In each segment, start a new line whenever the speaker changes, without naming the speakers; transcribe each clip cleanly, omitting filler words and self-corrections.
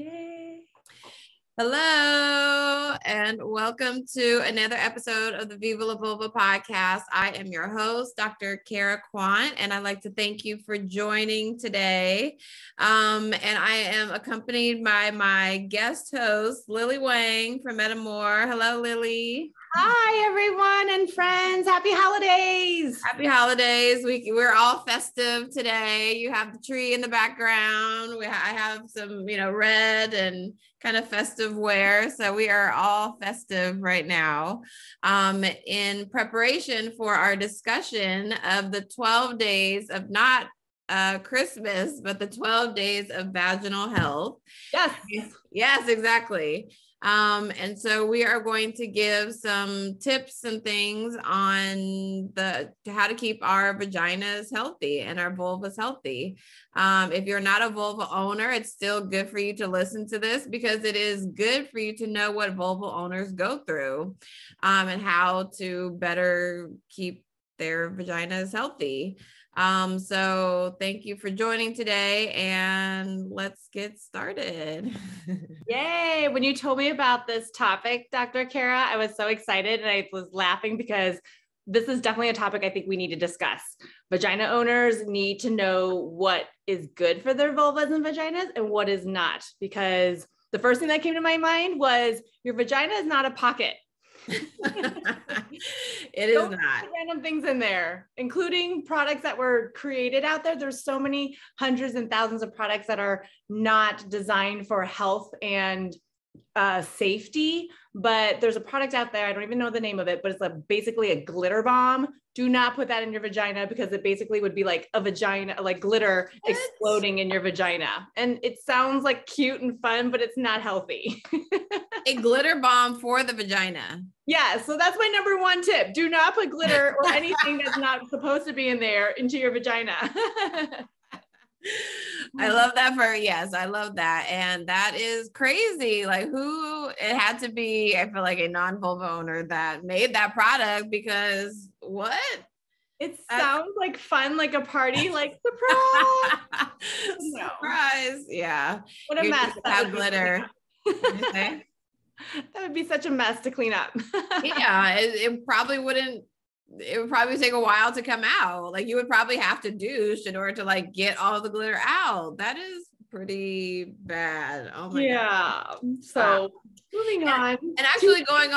Yay.
Hello, and welcome to another episode of the Viva La Vulva podcast. I am your host, Dr. Cara Quant, and I'd like to thank you for joining today. And I am accompanied by my guest host, Lily Wang from MedAmour. Hello, Lily.
Hi, everyone and friends. Happy holidays.
Happy holidays. We're all festive today. You have the tree in the background. I have some, red and kind of festive wear. So we are all festive right now in preparation for our discussion of the 12 days of not Christmas, but the 12 days of vaginal health. Yes, exactly. And so we are going to give some tips and things on how to keep our vaginas healthy and our vulvas healthy. If you're not a vulva owner, it's still good for you to listen to this because it is good for you to know what vulva owners go through and how to better keep their vaginas healthy. So thank you for joining today and let's get started.
Yay. When you told me about this topic, Dr. Cara, I was so excited and I was laughing because this is definitely a topic I think we need to discuss. Vagina owners need to know what is good for their vulvas and vaginas and what is not, because the first thing that came to my mind was your vagina is not a pocket.
It is not.
Put random things in there, including products that were created out there. There's so many hundreds and thousands of products that are not designed for health and safety, but there's a product out there. I don't even know the name of it, but it's basically a glitter bomb. Do not put that in your vagina because it basically would be like a vagina, like glitter exploding in your vagina. And it sounds like cute and fun, but it's not healthy.
A glitter bomb for the vagina.
Yeah, so that's my number one tip. Do not put glitter or anything that's not supposed to be in there into your vagina.
I love that I love that. And that is crazy. Like it had to be, I feel like a non-vulva owner that made that product because what?
It sounds like fun, like a party, like surprise.
Surprise. Yeah.
What a mess.
That would glitter.
That would be such a mess to clean up.
Yeah, it probably wouldn't. It would probably take a while to come out. Like you would probably have to douche in order to like get all the glitter out. That is pretty bad. Oh my God.
So moving on.
And actually going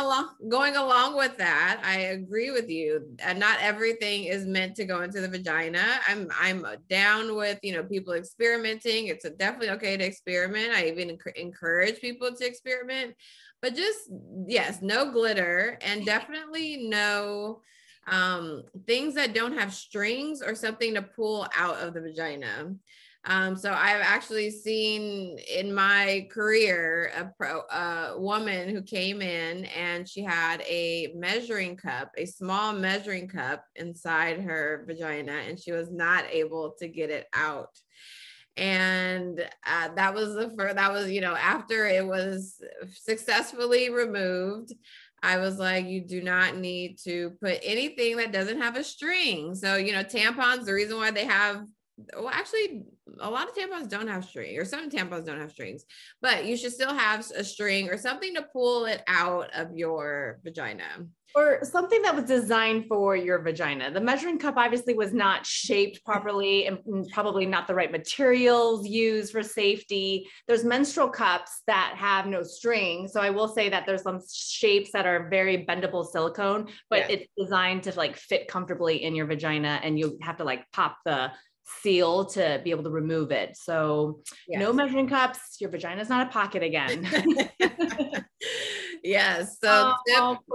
along with that, I agree with you. And not everything is meant to go into the vagina. I'm down with, people experimenting. It's definitely okay to experiment. I even encourage people to experiment, but just, yes, no glitter and definitely no things that don't have strings or something to pull out of the vagina. So I've actually seen in my career a woman who came in and she had a small measuring cup inside her vagina, and she was not able to get it out. And that was after it was successfully removed, I was like, you do not need to put anything that doesn't have a string. So, tampons, the reason why they have, well, actually, a lot of tampons don't have string, or some tampons don't have strings, but you should still have a string or something to pull it out of your vagina.
Or something that was designed for your vagina. The measuring cup obviously was not shaped properly and probably not the right materials used for safety. There's menstrual cups that have no string. So I will say that there's some shapes that are very bendable silicone, but it's designed to like fit comfortably in your vagina, and you have to like pop the seal to be able to remove it. So no measuring cups, your vagina is not a pocket again.
Yes. So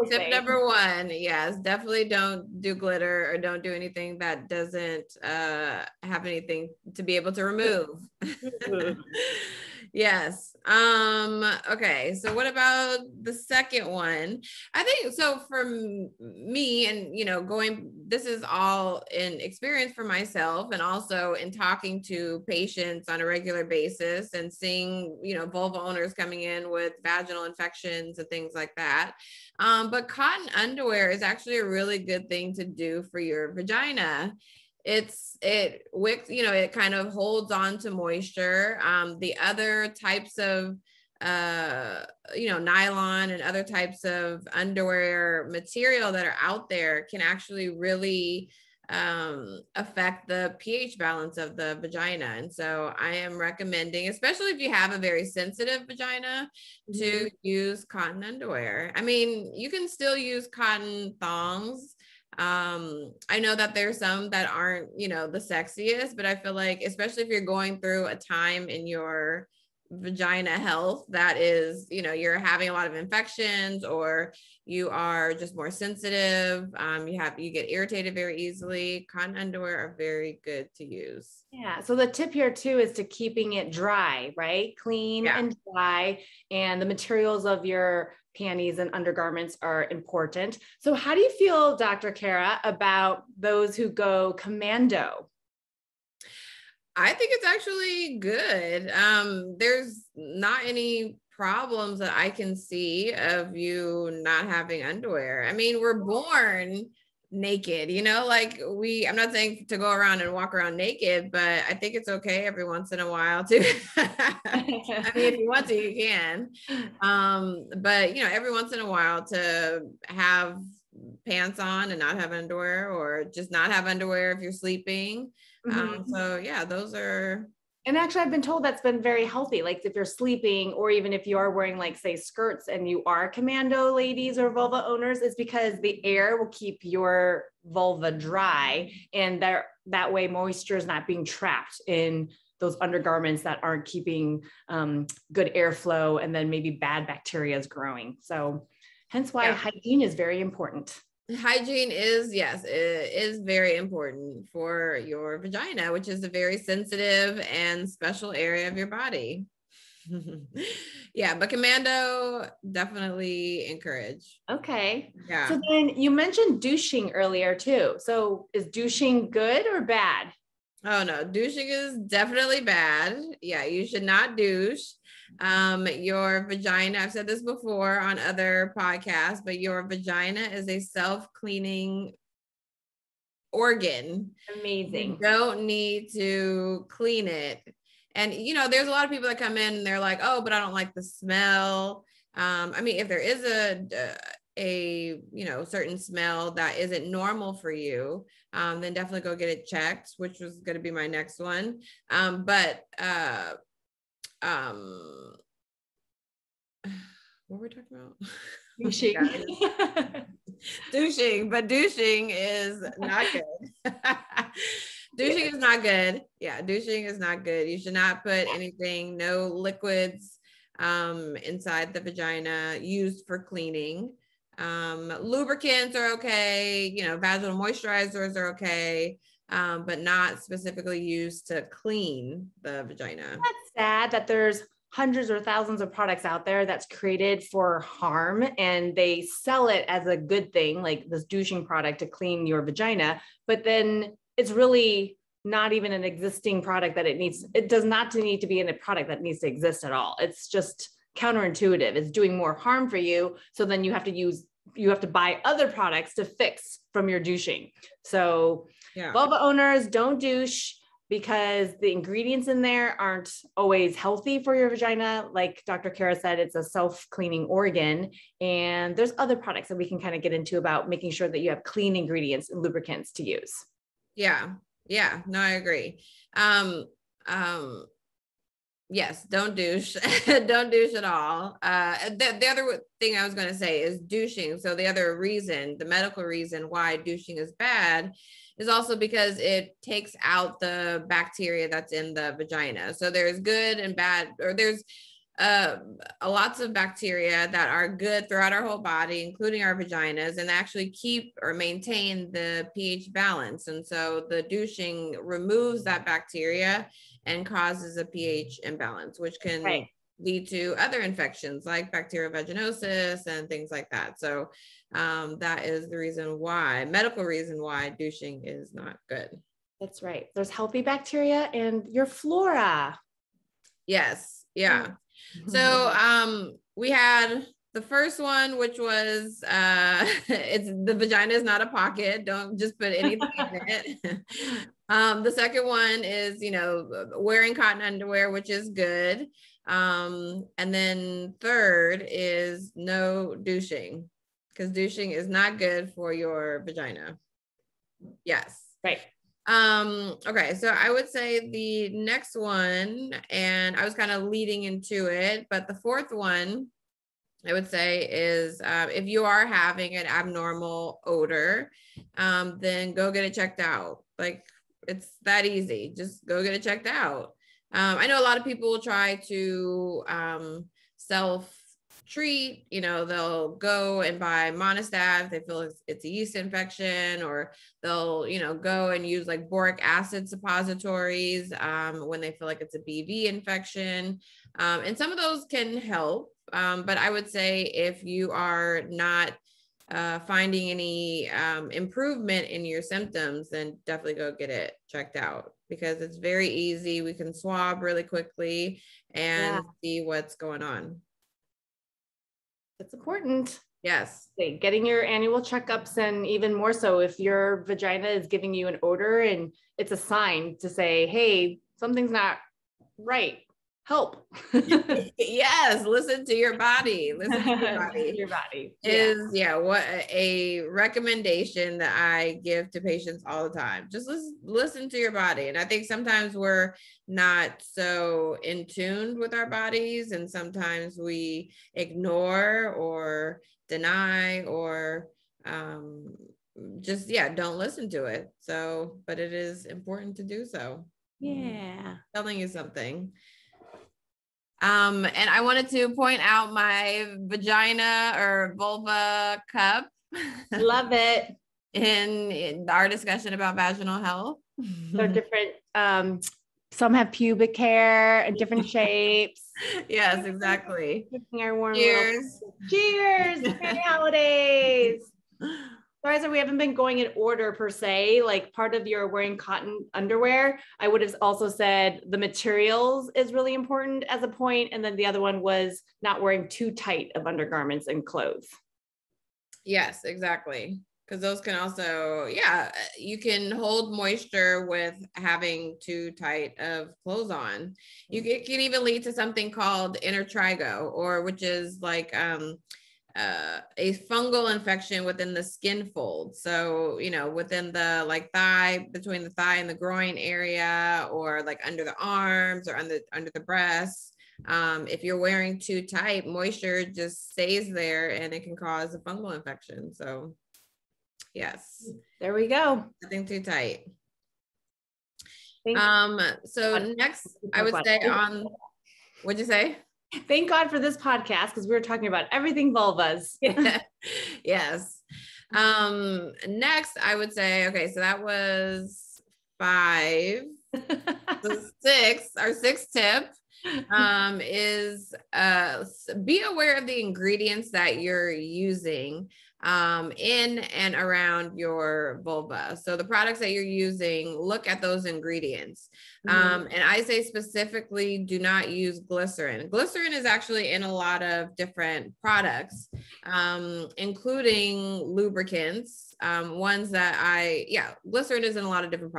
tip number one, yes, definitely don't do glitter or don't do anything that doesn't have anything to be able to remove. Yes. Okay. So what about the second one? I think so for me, and this is all in experience for myself and also in talking to patients on a regular basis and seeing, vulva owners coming in with vaginal infections and things like that. But cotton underwear is actually a really good thing to do for your vagina. it wicks, you know, it kind of holds on to moisture. The other types of you know, nylon and other types of underwear material that are out there can actually really affect the pH balance of the vagina. And so I am recommending, especially if you have a very sensitive vagina, to use cotton underwear. I mean, you can still use cotton thongs. I know that there's some that aren't, you know, the sexiest, but I feel like, especially if you're going through a time in your vagina health that is, you know, you're having a lot of infections, or you are just more sensitive, you get irritated very easily, cotton underwear are very good to use.
Yeah. So the tip here too is to keeping it dry, right? Clean and dry, and the materials of your panties and undergarments are important. So how do you feel, Dr. Cara, about those who go commando?
I think it's actually good. There's not any problems that I can see of you not having underwear. I mean, we're born naked, you know, like I'm not saying to go around and walk around naked, but I think it's okay every once in a while to, I mean, if you want to, you can. But you know, every once in a while to have pants on and not have underwear, or just not have underwear if you're sleeping. So yeah, those are.
And actually, I've been told that's been very healthy. Like if you're sleeping, or even if you are wearing, like, say, skirts and you are commando ladies or vulva owners, is because the air will keep your vulva dry, and that way moisture is not being trapped in those undergarments that aren't keeping good airflow, and then maybe bad bacteria is growing. So hence why hygiene is very important.
Hygiene is, yes, it is very important for your vagina, which is a very sensitive and special area of your body. Yeah, but commando, definitely encourage.
Okay.
Yeah.
So then you mentioned douching earlier too. So is douching good or bad?
Oh no, douching is definitely bad. Yeah, you should not douche. Your vagina, I've said this before on other podcasts, but your vagina is a self-cleaning organ.
Amazing.
You don't need to clean it. And you know, there's a lot of people that come in and they're like, oh, but I don't like the smell. I mean, if there is a you know, certain smell that isn't normal for you, then definitely go get it checked, which was going to be my next one. But what were we talking about?
Douching.
Douching, but douching is not good. Douching is not good. Yeah, douching is not good. You should not put anything, no liquids inside the vagina used for cleaning. Lubricants are okay, you know, vaginal moisturizers are okay, but not specifically used to clean the vagina.
That's sad that there's hundreds or thousands of products out there that's created for harm, and they sell it as a good thing, like this douching product to clean your vagina, but then it's really not even an existing product that it does not need to be in a product that needs to exist at all. It's just counterintuitive. It's doing more harm for you. So then you have to buy other products to fix from your douching. So vulva owners, don't douche, because the ingredients in there aren't always healthy for your vagina. Like Dr. Cara said, it's a self-cleaning organ. And there's other products that we can kind of get into about making sure that you have clean ingredients and lubricants to use.
Yeah. Yeah. No, I agree. Yes, don't douche. Don't douche at all. The other thing I was going to say is douching. So the other reason, the medical reason why douching is bad, is also because it takes out the bacteria that's in the vagina. So there's good and bad, or there's lots of bacteria that are good throughout our whole body, including our vaginas, and actually keep or maintain the pH balance. And so the douching removes that bacteria and causes a pH imbalance, which can lead to other infections like bacterial vaginosis and things like that. So that is the medical reason why douching is not good.
That's right. There's healthy bacteria and your flora.
Yes. Yeah. So we had The first one, which was it's the vagina is not a pocket. Don't just put anything in it. The second one is, wearing cotton underwear, which is good. And then third is no douching, because douching is not good for your vagina. Yes.
Right.
Okay, so I would say the next one, and I was kind of leading into it, but the fourth one I would say is if you are having an abnormal odor, then go get it checked out. Like, it's that easy. Just go get it checked out. I know a lot of people will try to self-treat, they'll go and buy Monistat if they feel it's a yeast infection, or they'll, go and use like boric acid suppositories when they feel like it's a BV infection. And some of those can help. But I would say if you are not finding any improvement in your symptoms, then definitely go get it checked out, because it's very easy. We can swab really quickly and see what's going on.
It's important.
Yes.
Getting your annual checkups, and even more so if your vagina is giving you an odor and it's a sign to say, hey, something's not right. Help.
Yes, listen to your body. Listen to your body.
Your body
is what a recommendation that I give to patients all the time. Just listen to your body. And I think sometimes we're not so in tune with our bodies, and sometimes we ignore or deny or just don't listen to it. So, but it is important to do so.
Yeah.
Telling you something. And I wanted to point out my vagina or vulva cup.
Love it.
In our discussion about vaginal health.
They're different. Some have pubic hair and different shapes.
Yes, exactly.
Our warm
Cheers.
Cheers. Happy holidays. Sorry, so we haven't been going in order per se. Like, part of your wearing cotton underwear, I would have also said the materials is really important as a point. And then the other one was not wearing too tight of undergarments and clothes.
Yes, exactly. Because those can also, you can hold moisture with having too tight of clothes on. It can even lead to something called intertrigo, or which is like a fungal infection within the skin fold. So, within the thigh, between the thigh and the groin area, or like under the arms or under the breasts. If you're wearing too tight, moisture just stays there and it can cause a fungal infection. So yes,
there we go.
Nothing too tight. So next I would say what'd you say?
Thank God for this podcast, because we were talking about everything vulvas.
Yes. Next I would say, okay, so that was 5. So 6, our 6th tip is be aware of the ingredients that you're using in and around your vulva. So the products that you're using, look at those ingredients. And I say specifically, do not use glycerin. Glycerin is actually in a lot of different products, including lubricants. Ones that glycerin is in a lot of different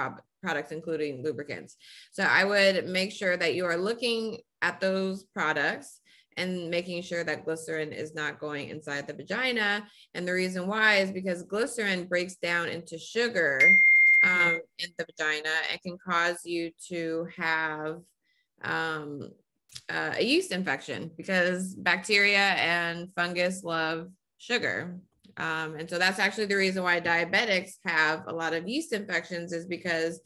products, including lubricants. So I would make sure that you are looking at those products and making sure that glycerin is not going inside the vagina. And the reason why is because glycerin breaks down into sugar in the vagina and can cause you to have a yeast infection, because bacteria and fungus love sugar. And so that's actually the reason why diabetics have a lot of yeast infections, is because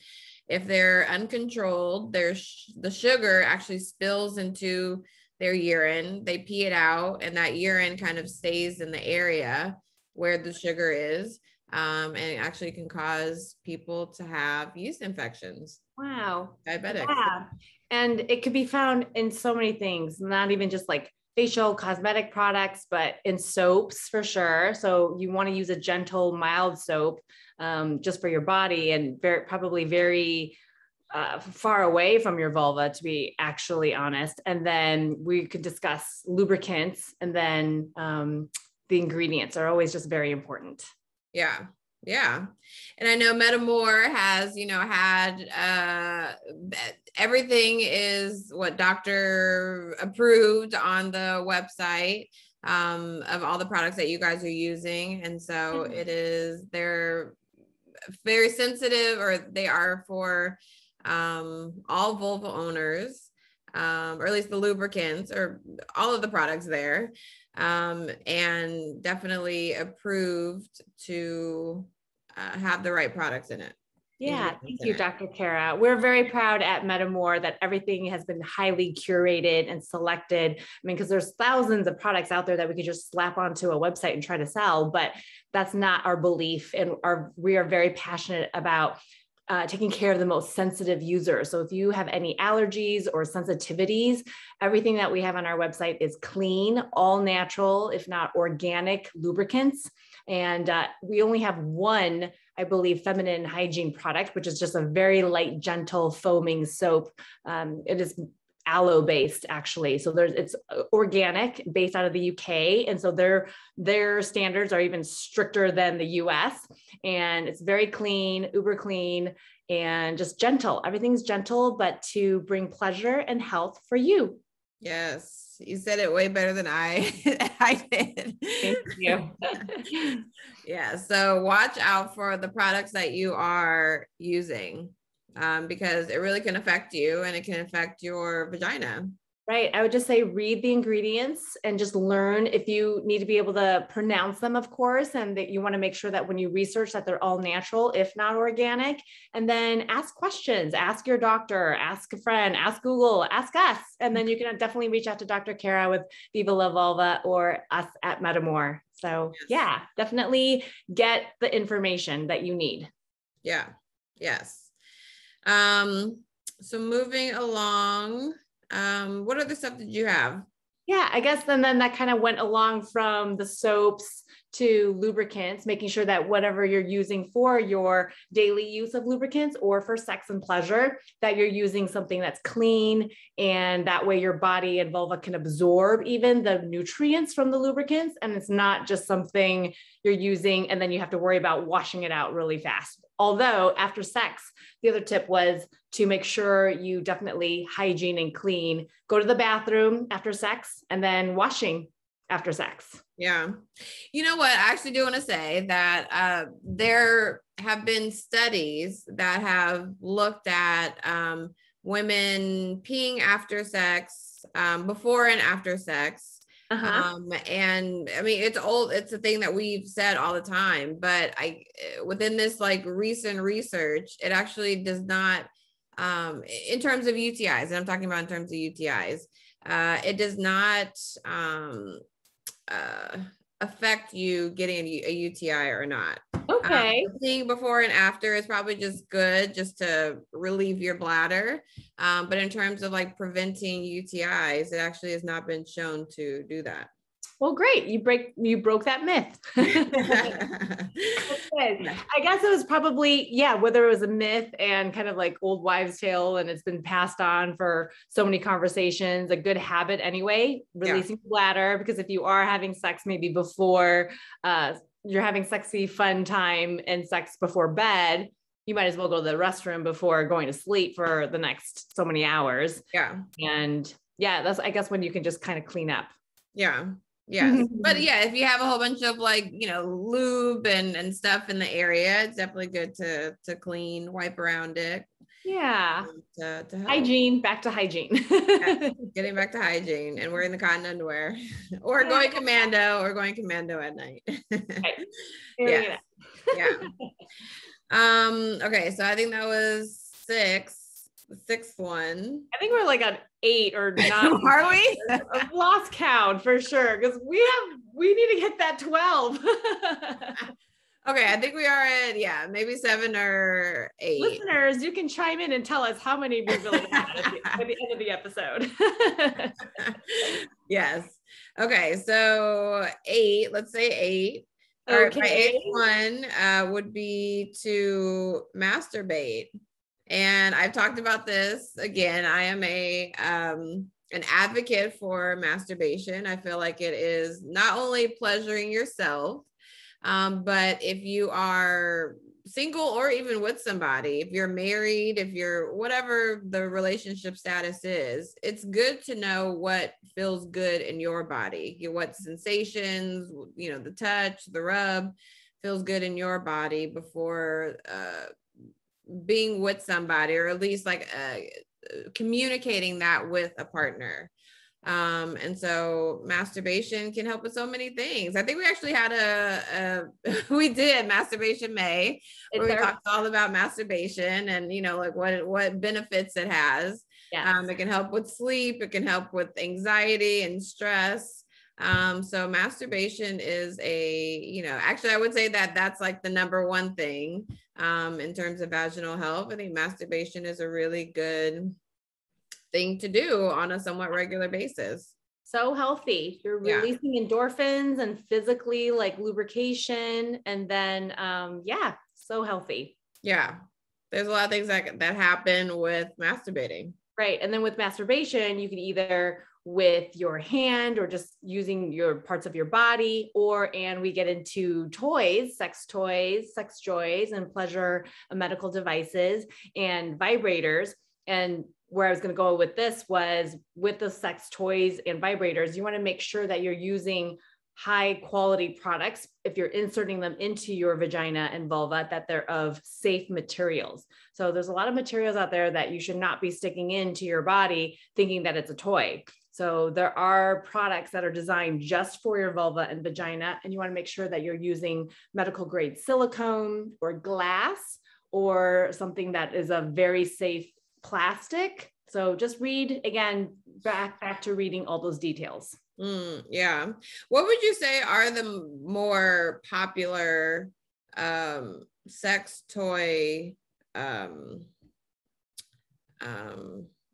if they're uncontrolled, the sugar actually spills into their urine, they pee it out, and that urine kind of stays in the area where the sugar is. And it actually can cause people to have yeast infections.
Wow.
Diabetics.
Yeah. And it could be found in so many things, not even just like facial cosmetic products, but in soaps for sure. So you want to use a gentle, mild soap just for your body, and probably very far away from your vulva, to be actually honest. And then we could discuss lubricants, and then the ingredients are always just very important.
Yeah. Yeah. And I know MedAmour has, had everything is what doctor approved on the website of all the products that you guys are using. And so they're very sensitive, or they are for all vulva owners, or at least the lubricants or all of the products there, and definitely approved to have the right products in it.
Yeah, thank you, Dr. Cara. We're very proud at MedAmour that everything has been highly curated and selected. I mean, because there's thousands of products out there that we could just slap onto a website and try to sell, but that's not our belief. And we are very passionate about taking care of the most sensitive users. So if you have any allergies or sensitivities, everything that we have on our website is clean, all natural, if not organic lubricants. And we only have one, I believe, feminine hygiene product, which is just a very light, gentle foaming soap. It is aloe based, actually. So it's organic, based out of the UK. And so their standards are even stricter than the US. And it's very clean, uber clean, and just gentle. Everything's gentle, but to bring pleasure and health for you.
Yes. You said it way better than I did.
Thank you.
Yeah. So watch out for the products that you are using, because it really can affect you, and it can affect your vagina.
Right. I would just say read the ingredients and just learn. If you need to be able to pronounce them, of course, and that you want to make sure that when you research that they're all natural, if not organic, and then ask questions, ask your doctor, ask a friend, ask Google, ask us. And then you can definitely reach out to Dr. Cara with Viva La Vulva or us at MedAmour. So yeah, definitely get the information that you need.
Yeah. Yes. So moving along, what other stuff did you have?
Yeah, I guess then that kind of went along from the soaps to lubricants, making sure that whatever you're using for your daily use of lubricants or for sex and pleasure, that you're using something that's clean, and that way your body and vulva can absorb even the nutrients from the lubricants, and it's not just something you're using and then you have to worry about washing it out really fast. Although after sex, the other tip was to make sure you definitely hygiene and clean, go to the bathroom after sex, and then washing after sex.
Yeah. You know what? I actually do want to say that there have been studies that have looked at women peeing after sex, before and after sex. And I mean, it's a thing that we've said all the time, but within this like recent research, it actually does not, in terms of UTIs, and I'm talking about in terms of UTIs, it does not affect you getting a UTI or not.
Okay.
Seeing before and after is probably just good, just to relieve your bladder. But in terms of like preventing UTIs, it actually has not been shown to do that.
Well, great. You broke that myth. I guess it was probably, whether it was a myth and kind of like old wives' tale, and it's been passed on for so many conversations, a good habit anyway, releasing the bladder, because if you are having sex maybe before you're having sexy fun time and sex before bed, you might as well go to the restroom before going to sleep for the next so many hours. Yeah. And that's, I guess, when you can just kind of clean up.
Yeah. Yes. But if you have a whole bunch of like, lube and stuff in the area, it's definitely good to clean, wipe around it.
Yeah.
To
hygiene, back to hygiene.
Getting back to hygiene and wearing the cotton underwear or going commando at night.
Right.
Yeah. Okay. So I think that was 6. The 6th one.
I think we're like on 8 or 9.
Are we?
I've lost count for sure, because we need to hit that 12.
Okay, I think we are at maybe 7 or 8.
Listeners, you can chime in and tell us how many we really had at the end of the episode.
Yes. Okay, so 8. Let's say 8. Okay. All right, my 8th one would be to masturbate. And I've talked about this again. I am an advocate for masturbation. I feel like it is not only pleasuring yourself, but if you are single or even with somebody, if you're married, if you're whatever the relationship status is, it's good to know what feels good in your body, what sensations, the touch, the rub feels good in your body before being with somebody, or at least like communicating that with a partner. And so masturbation can help with so many things. I think we actually had we did Masturbation May, where we talked all about masturbation and, like what benefits it has. Yes. It can help with sleep. It can help with anxiety and stress. So masturbation is actually, I would say that that's like the number one thing in terms of vaginal health. I think masturbation is a really good thing to do on a somewhat regular basis.
So healthy. You're releasing endorphins and physically like lubrication. And then, so healthy.
Yeah. There's a lot of things that happen with masturbating.
Right. And then with masturbation, you can either with your hand or just using your parts of your body, and we get into toys, sex toys, sex joys, and pleasure medical devices and vibrators. And where I was going to go with this was with the sex toys and vibrators, you want to make sure that you're using high quality products. If you're inserting them into your vagina and vulva, that they're of safe materials. So there's a lot of materials out there that you should not be sticking into your body thinking that it's a toy. So there are products that are designed just for your vulva and vagina, and you want to make sure that you're using medical grade silicone or glass or something that is a very safe plastic. So just read again, back to reading all those details.
Yeah. What would you say are the more popular sex toy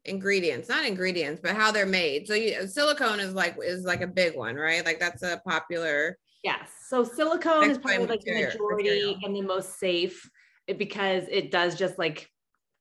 ingredients, not ingredients, but how they're made? So silicone is like a big one, right? Like that's a popular.
Yes. So silicone is probably like the majority and the most safe because it does just like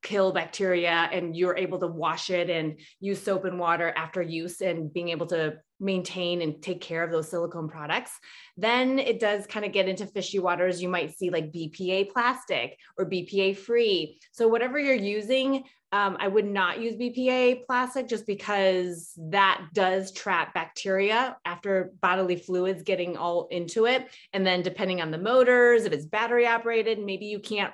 kill bacteria, and you're able to wash it and use soap and water after use and being able to maintain and take care of those silicone products. Then it does kind of get into fishy waters. You might see like BPA plastic or BPA free. So whatever you're using, I would not use BPA plastic just because that does trap bacteria after bodily fluids getting all into it. And then depending on the motors, if it's battery operated, maybe you can't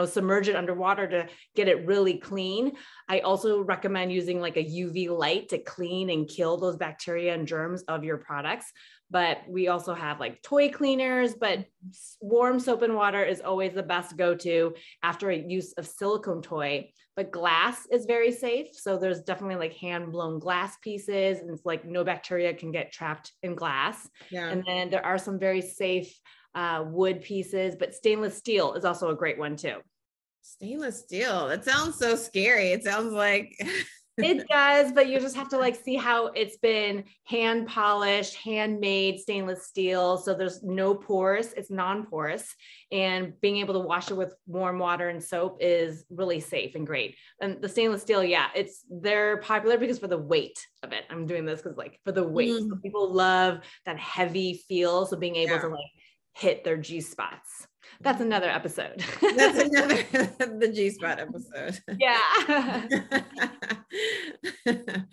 submerge it underwater to get it really clean. I also recommend using like a UV light to clean and kill those bacteria and germs of your products. But we also have like toy cleaners, but warm soap and water is always the best go-to after a use of silicone toy. But glass is very safe. So there's definitely like hand blown glass pieces, and it's like no bacteria can get trapped in glass. Yeah. And then there are some very safe wood pieces, but stainless steel is also a great one too.
Stainless steel. That sounds so scary. It sounds like
it does, but you just have to like see how it's been hand polished, handmade stainless steel. So there's no pores, it's non-porous, and being able to wash it with warm water and soap is really safe and great. And the stainless steel, they're popular because for the weight of it. I'm doing this because like for the weight, so people love that heavy feel. So being able to like hit their G spots. That's another episode.
That's another, the G-spot episode.
Yeah.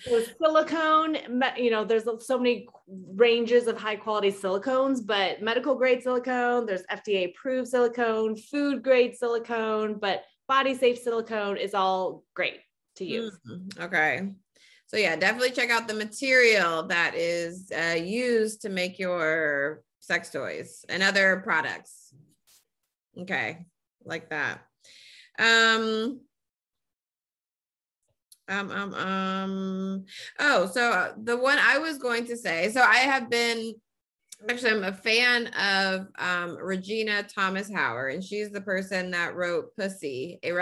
So silicone, there's so many ranges of high quality silicones, but medical grade silicone, there's FDA approved silicone, food grade silicone, but body safe silicone is all great to use.
Okay. So yeah, definitely check out the material that is used to make your sex toys and other products. Okay, like that. So the one I was going to say, so I have been, actually I'm a fan of Regina Thomas Howard, and she's the person that wrote Pussy, a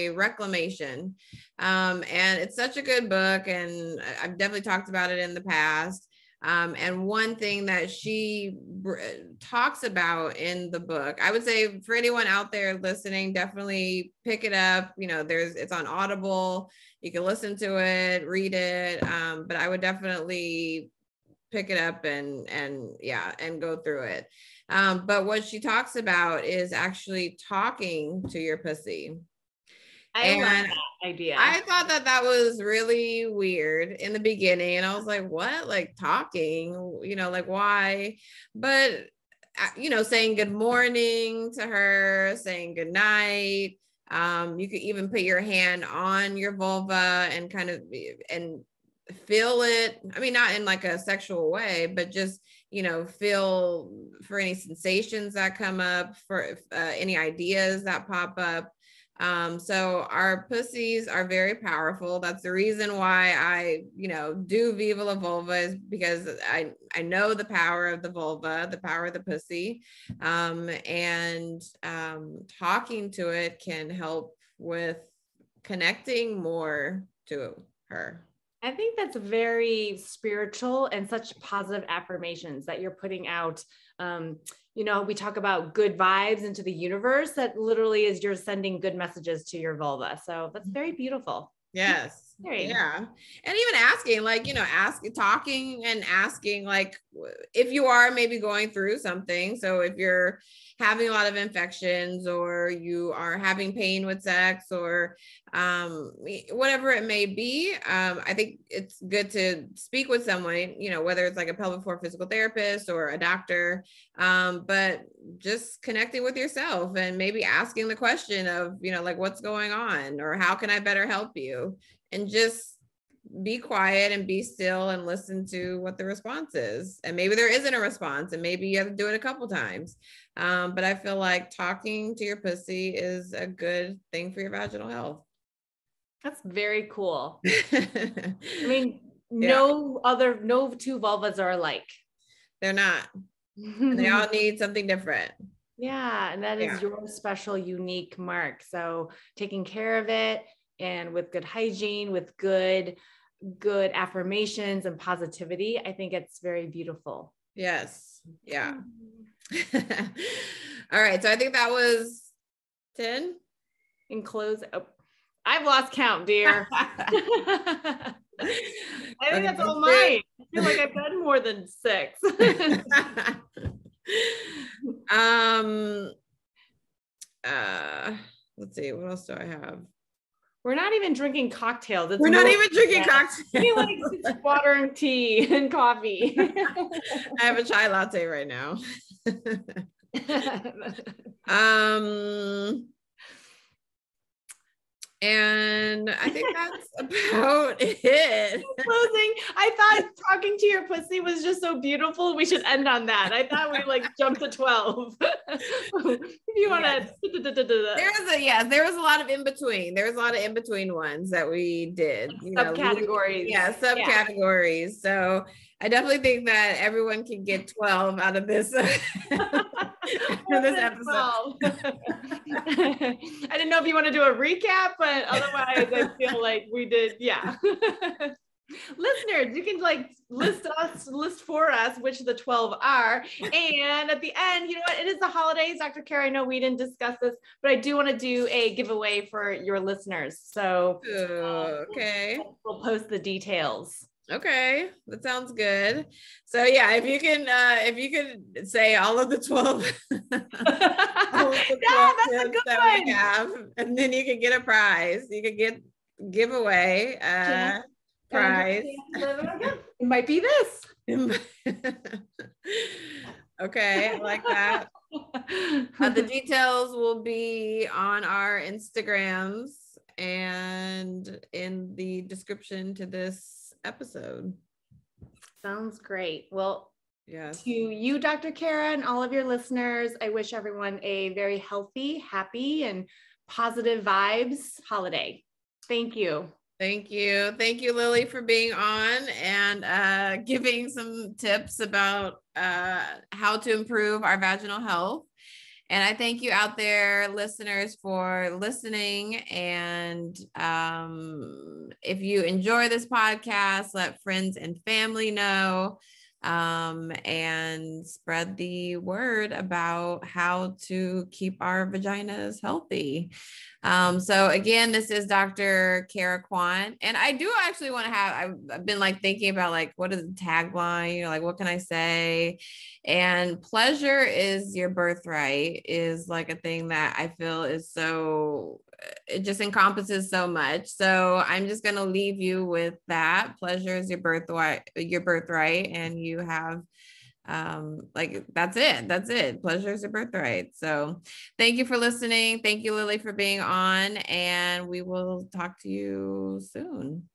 reclamation. And it's such a good book, and I've definitely talked about it in the past. And one thing that she talks about in the book, I would say for anyone out there listening, definitely pick it up. It's on Audible. You can listen to it, read it. But I would definitely pick it up and go through it. But what she talks about is actually talking to your pussy.
I love that idea.
I thought that was really weird in the beginning. And I was like, what? Like talking, like why? But, saying good morning to her, saying good night. You could even put your hand on your vulva and kind of, and feel it. I mean, not in like a sexual way, but just, feel for any sensations that come up, for any ideas that pop up. So our pussies are very powerful. That's the reason why I, do Viva La Vulva, is because I know the power of the vulva, the power of the pussy. And talking to it can help with connecting more to her.
I think that's very spiritual and such positive affirmations that you're putting out. We talk about good vibes into the universe. That literally is you're sending good messages to your vulva. So that's very beautiful.
Yes. Yeah. And even asking, talking and asking, like, if you are maybe going through something. So if you're having a lot of infections, or you are having pain with sex, or whatever it may be, I think it's good to speak with someone, whether it's like a pelvic floor physical therapist or a doctor, but just connecting with yourself and maybe asking the question of, like, what's going on, or how can I better help you? And just be quiet and be still and listen to what the response is. And maybe there isn't a response, and maybe you have to do it a couple times. But I feel like talking to your pussy is a good thing for your vaginal health.
That's very cool. I mean, no two vulvas are alike.
They're not. And they all need something different.
Yeah. And that is your special, unique mark. So taking care of it, and with good hygiene, with good affirmations and positivity, I think it's very beautiful.
Yes. Yeah. All right. So I think that was 10.
In close. Oh, I've lost count, dear. I think that's all mine. I feel like I've done more than 6.
Let's see. What else do I have?
We're not even drinking cocktails.
We're not even drinking cocktails.
We like water and tea and coffee.
I have a chai latte right now. And I think that's about it.
Closing. I thought talking to your pussy was just so beautiful. We should end on that. I thought we jumped to 12. If you want to.
There was a lot of in between. There was a lot of in between ones that we did.
Subcategories.
Subcategories. Yeah. So I definitely think that everyone can get 12 out of this. This episode.
I didn't know if you want to do a recap, but otherwise I feel like we did. Yeah. Listeners, you can list for us which the 12 are. And at the end, you know what? It is the holidays, Dr. Cara. I know we didn't discuss this, but I do want to do a giveaway for your listeners. So
okay.
We'll post the details.
Okay, that sounds good. So yeah, if you can say all of the 12,
that's a good one.
We have, and then you can get a prize. You can get giveaway prize.
It might be this.
Okay, I like that. The details will be on our Instagrams and in the description to this episode.
Sounds great. Well,
yes.
To you, Dr. Cara, and all of your listeners, I wish everyone a very healthy, happy, and positive vibes holiday. Thank you.
Thank you. Thank you, Lily, for being on and giving some tips about how to improve our vaginal health. And I thank you out there, listeners, for listening. And if you enjoy this podcast, let friends and family know. and spread the word about how to keep our vaginas healthy. So again, this is Dr. Cara Quant, and I do actually want to have, I've been like thinking about like, what is the tagline, you know, like, what can I say? And pleasure is your birthright is like a thing that I feel is so, it just encompasses so much. So I'm just going to leave you with that. Pleasure is your birthright, and you have like that's it. Pleasure is your birthright. So thank you for listening. Thank you, Lily, for being on, and we will talk to you soon.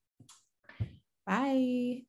Bye.